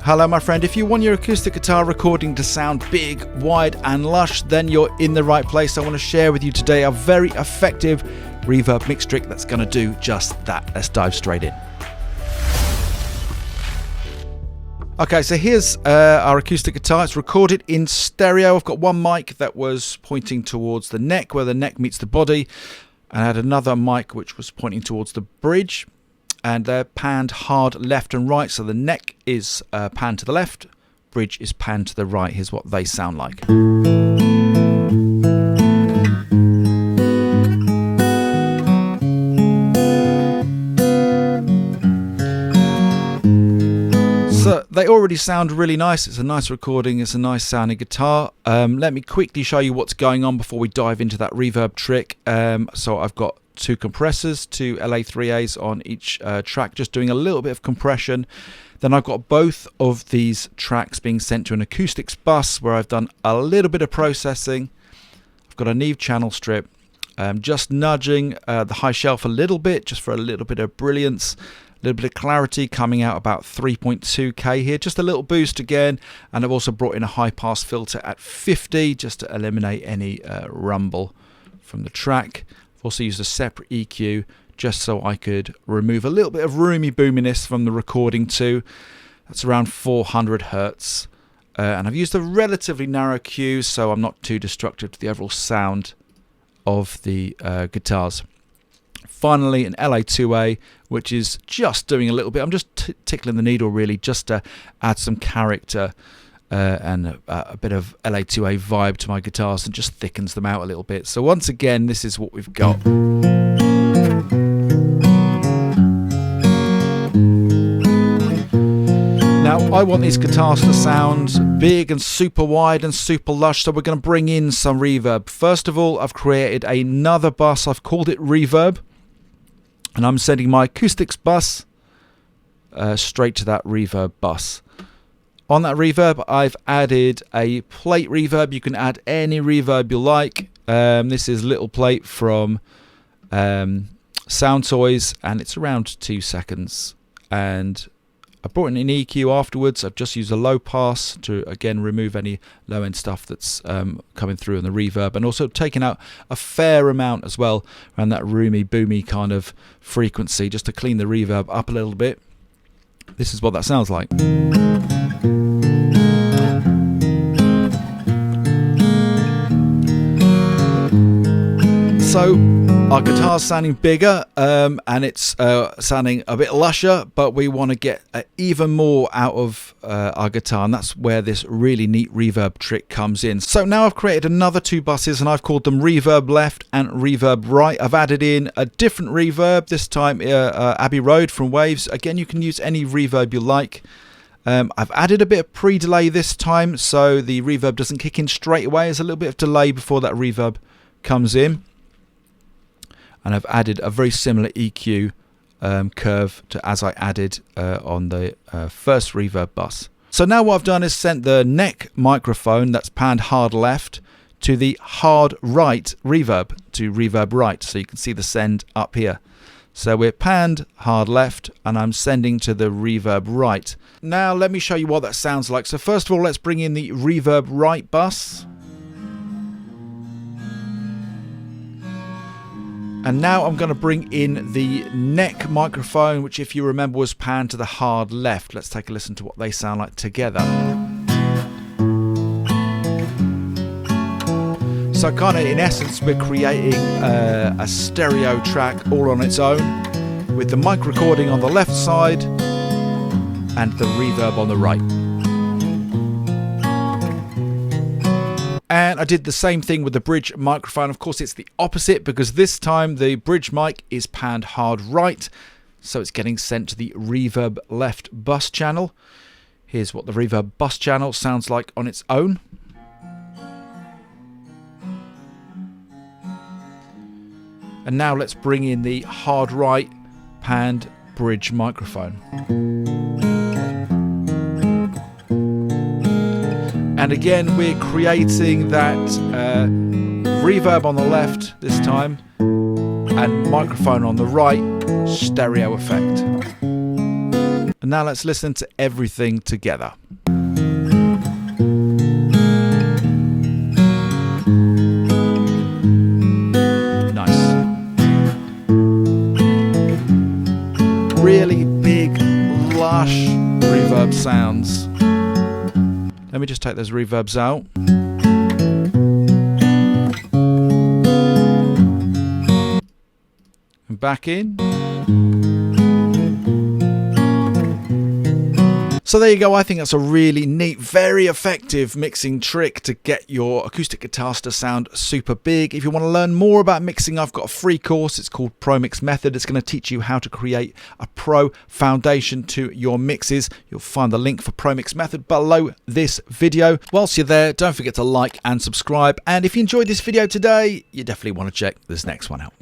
Hello my friend, if you want your acoustic guitar recording to sound big, wide and lush, then you're in the right place. I want to share with you today a very effective reverb mix trick that's going to do just that. Let's dive straight in. Okay, so here's our acoustic guitar. It's recorded in stereo. I've got one mic that was pointing towards the neck, where the neck meets the body. And I had another mic which was pointing towards the bridge. And they're panned hard left and right. So the neck is panned to the left, bridge is panned to the right. Here's what they sound like. So they already sound really nice. It's a nice recording. It's a nice sounding guitar. Let me quickly show you what's going on before we dive into that reverb trick. So I've got two compressors, two LA3As on each track, just doing a little bit of compression. Then I've got both of these tracks being sent to an acoustics bus where I've done a little bit of processing. I've got a Neve channel strip, just nudging the high shelf a little bit, just for a little bit of brilliance, a little bit of clarity, coming out about 3.2K here, just a little boost again. And I've also brought in a high pass filter at 50 just to eliminate any rumble from the track. Also used a separate EQ just so I could remove a little bit of roomy boominess from the recording too. That's around 400 Hertz. And I've used a relatively narrow Q so I'm not too destructive to the overall sound of the guitars. Finally, an LA2A, which is just doing a little bit. I'm just tickling the needle really just to add some character and a bit of LA2A vibe to my guitars and just thickens them out a little bit. So once again, this is what we've got. Now, I want these guitars to sound big and super wide and super lush, so we're going to bring in some reverb. First of all, I've created another bus. I've called it Reverb, and I'm sending my acoustics bus straight to that reverb bus. On that reverb, I've added a plate reverb. You can add any reverb you like. This is Little Plate from Sound Toys, and it's around 2 seconds. And I brought in an EQ afterwards. I've just used a low pass to, again, remove any low-end stuff that's coming through on the reverb, and also taking out a fair amount as well around that roomy, boomy kind of frequency, just to clean the reverb up a little bit. This is what that sounds like. So our guitar's sounding bigger and it's sounding a bit lusher, but we want to get even more out of our guitar, and that's where this really neat reverb trick comes in. So now I've created another two buses and I've called them Reverb Left and Reverb Right. I've added in a different reverb, this time Abbey Road from Waves. Again, you can use any reverb you like. I've added a bit of pre-delay this time so the reverb doesn't kick in straight away. There's a little bit of delay before that reverb comes in. And I've added a very similar EQ curve to as I added on the first reverb bus. So now what I've done is sent the neck microphone that's panned hard left to the hard right reverb, to reverb right. So you can see the send up here. So we're panned hard left and I'm sending to the reverb right. Now let me show you what that sounds like. So first of all, let's bring in the reverb right bus. And now I'm going to bring in the neck microphone, which if you remember was panned to the hard left. Let's take a listen to what they sound like together. So kind of in essence we're creating a stereo track all on its own, with the mic recording on the left side and the reverb on the right. And I did the same thing with the bridge microphone. Of course, it's the opposite because this time the bridge mic is panned hard right. So it's getting sent to the reverb left bus channel. Here's what the reverb bus channel sounds like on its own. And now let's bring in the hard right panned bridge microphone. And again, we're creating that reverb on the left this time and microphone on the right stereo effect. And now let's listen to everything together. Nice. Really big, lush reverb sounds. Let me just take those reverbs out. And back in. So there you go. I think that's a really neat, very effective mixing trick to get your acoustic guitars to sound super big. If you want to learn more about mixing, I've got a free course. It's called Pro Mix Method. It's going to teach you how to create a pro foundation to your mixes. You'll find the link for Pro Mix Method below this video. Whilst you're there, don't forget to like and subscribe. And if you enjoyed this video today, you definitely want to check this next one out.